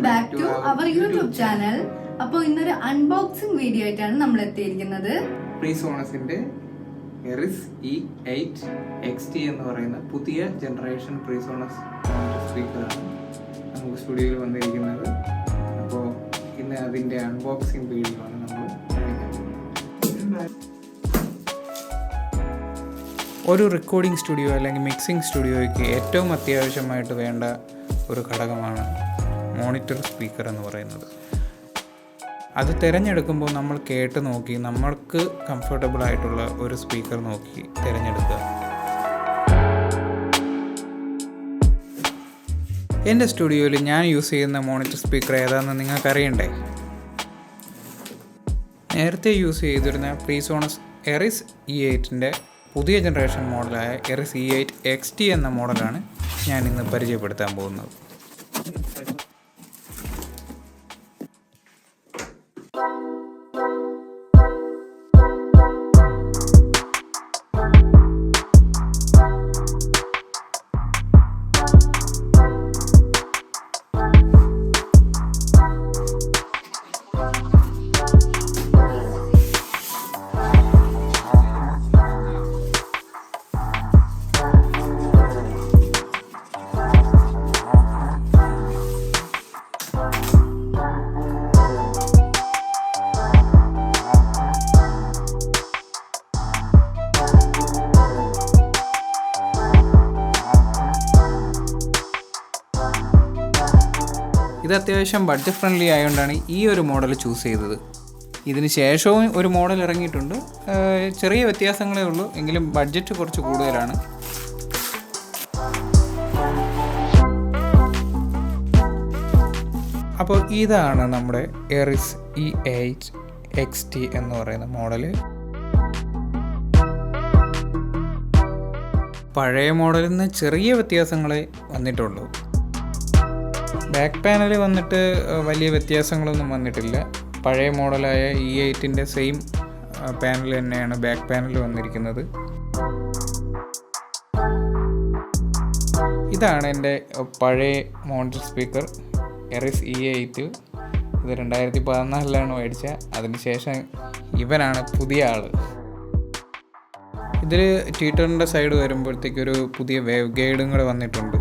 back to our YouTube channel. അപ്പോൾ ഇന്നൊരു unboxing video ആയിട്ടാണ് നമ്മൾ എത്തിയിരിക്കുന്നത്. പ്രീസോണസിന്റെ എറിസ് E8 XT എന്ന് പറയുന്ന പുതിയ ജനറേഷൻ പ്രീസോണസ് സ്പീക്കറാണ് നമുക്ക് സ്റ്റുഡിയോയിൽ വന്നിരിക്കുന്നത്. അപ്പോൾ ഇന്ന് അതിന്റെ അൺബോക്സിംഗ് വീഡിയോ ആണ് നമ്മൾ കാണിക്കുന്നത്. ഒരു റെക്കോർഡിംഗ് സ്റ്റുഡിയോ അല്ലെങ്കിൽ മിക്സിംഗ് സ്റ്റുഡിയോയ്ക്ക് ഏറ്റവും അത്യാവശ്യമായിട്ട് വേണ്ട ഒരു ഘടകമാണ് മോണിറ്റർ സ്പീക്കർ എന്ന് പറയുന്നത്. അത് തിരഞ്ഞെടുക്കുമ്പോൾ നമ്മൾ കേട്ട് നോക്കി നമ്മൾക്ക് കംഫർട്ടബിൾ ആയിട്ടുള്ള ഒരു സ്പീക്കർ നോക്കി തിരഞ്ഞെടുക്കുക. എൻ്റെ സ്റ്റുഡിയോയിൽ ഞാൻ യൂസ് ചെയ്യുന്ന മോണിറ്റർ സ്പീക്കർ ഏതാണെന്ന് നിങ്ങൾക്കറിയണ്ടേ? നേരത്തെ യൂസ് ചെയ്തിരുന്ന പ്രീസോണസ് എറിസ് E8ൻ്റെ പുതിയ ജനറേഷൻ മോഡലായ എറിസ് E8 XT എന്ന മോഡലാണ് ഞാൻ ഇന്ന് പരിചയപ്പെടുത്താൻ പോകുന്നത്. ഇത് അത്യാവശ്യം ബഡ്ജറ്റ് ഫ്രണ്ട്ലി ആയതുകൊണ്ടാണ് ഈ ഒരു മോഡൽ ചൂസ് ചെയ്തത്. ഇതിന് ശേഷവും ഒരു മോഡൽ ഇറങ്ങിയിട്ടുണ്ട്. ചെറിയ വ്യത്യാസങ്ങളേ ഉള്ളൂ, എങ്കിലും ബഡ്ജറ്റ് കുറച്ച് കൂടുതലാണ്. അപ്പോൾ ഇതാണ് നമ്മുടെ എറിസ് E8 XT എന്ന് പറയുന്ന മോഡൽ. പഴയ മോഡലിൽ നിന്ന് ചെറിയ വ്യത്യാസങ്ങളെ വന്നിട്ടുള്ളൂ. ബാക്ക് പാനൽ വന്നിട്ട് വലിയ വ്യത്യാസങ്ങളൊന്നും വന്നിട്ടില്ല. പഴയ മോഡലായ E8ൻ്റെ സെയിം പാനൽ തന്നെയാണ് ബാക്ക് പാനൽ വന്നിരിക്കുന്നത്. ഇതാണ് എൻ്റെ പഴയ മോണിറ്റർ സ്പീക്കർ എറിസ് E8. ഇത് 2014 മേടിച്ചത്. അതിനുശേഷം ഇവനാണ് പുതിയ ആൾ. ഇതിൽ ട്വിറ്ററിൻ്റെ സൈഡ് വരുമ്പോഴത്തേക്കൊരു പുതിയ വേവ് ഗൈഡും കൂടെ വന്നിട്ടുണ്ട്.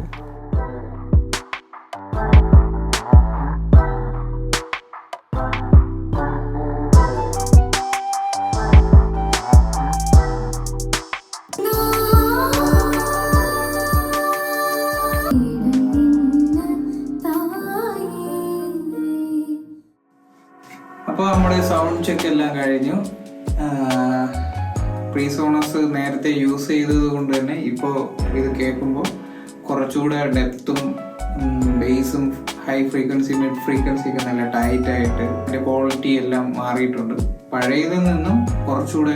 അപ്പോൾ നമ്മുടെ സൗണ്ട് ചെക്ക് എല്ലാം കഴിഞ്ഞു. പ്രീസോണസ് നേരത്തെ യൂസ് ചെയ്തത് കൊണ്ട് തന്നെ ഇപ്പോൾ ഇത് കേൾക്കുമ്പോൾ കുറച്ചുകൂടെ ഡെപ്തും ബേസും ഹൈ ഫ്രീക്വൻസി മിഡ് ഫ്രീക്വൻസി ഒക്കെ നല്ല ടൈറ്റായിട്ട് അതിൻ്റെ ക്വാളിറ്റി എല്ലാം മാറിയിട്ടുണ്ട്. പഴയതിൽ നിന്നും കുറച്ചുകൂടെ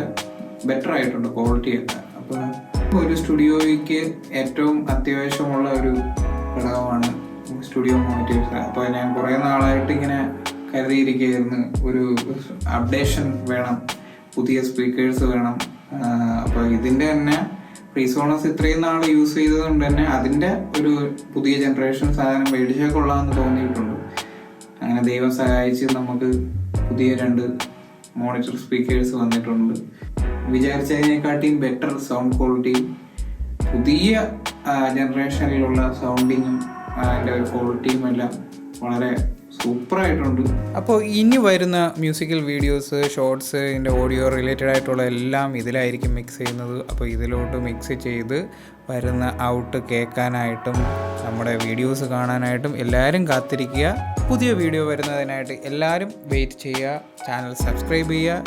ബെറ്റർ ആയിട്ടുണ്ട് ക്വാളിറ്റി ഒക്കെ. അപ്പോൾ ഒരു സ്റ്റുഡിയോയ്ക്ക് ഏറ്റവും അത്യാവശ്യമുള്ള ഒരു ഘടകമാണ് സ്റ്റുഡിയോ മോണിറ്റേഴ്സ്. അപ്പോൾ ഞാൻ കുറേ നാളായിട്ട് ഇങ്ങനെ കരുതിയിരിക്കുകയായിരുന്നു, ഒരു അപ്ഡേഷൻ വേണം, പുതിയ സ്പീക്കേഴ്സ് വേണം. അപ്പോൾ ഇതിൻ്റെ തന്നെ പ്രീസോണസ് ഇത്രയും നാൾ യൂസ് ചെയ്തത് കൊണ്ട് തന്നെ അതിൻ്റെ ഒരു പുതിയ ജനറേഷൻ സാധനം മേടിച്ചാൽ കൊള്ളാമെന്ന് തോന്നിയിട്ടുണ്ട്. അങ്ങനെ ദൈവം സഹായിച്ച് നമുക്ക് പുതിയ 2 മോണിറ്റർ സ്പീക്കേഴ്സ് വന്നിട്ടുണ്ട്. വിചാരിച്ചതിനെക്കാട്ടിയും ബെറ്റർ സൗണ്ട് ക്വാളിറ്റി, പുതിയ ജനറേഷനിലുള്ള സൗണ്ടിങ്ങും അതിൻ്റെ ഒരു ക്വാളിറ്റിയും എല്ലാം വളരെ സൂപ്പറായിട്ടുണ്ട്. അപ്പോൾ ഇനി വരുന്ന മ്യൂസിക്കൽ വീഡിയോസ്, ഷോർട്സ്, ഇതിൻ്റെ ഓഡിയോ റിലേറ്റഡ് ആയിട്ടുള്ള എല്ലാം ഇതിലായിരിക്കും മിക്സ് ചെയ്യുന്നത്. അപ്പോൾ ഇതിലോട്ട് മിക്സ് ചെയ്ത് വരുന്ന ഔട്ട് കേൾക്കാനായിട്ടും നമ്മുടെ വീഡിയോസ് കാണാനായിട്ടും എല്ലാവരും കാത്തിരിക്കുക. പുതിയ വീഡിയോ വരുന്നതിനായിട്ട് എല്ലാവരും വെയിറ്റ് ചെയ്യുക. ചാനൽ സബ്സ്ക്രൈബ് ചെയ്യുക,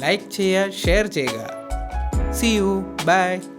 ലൈക്ക് ചെയ്യുക, ഷെയർ ചെയ്യുക. See you. Bye.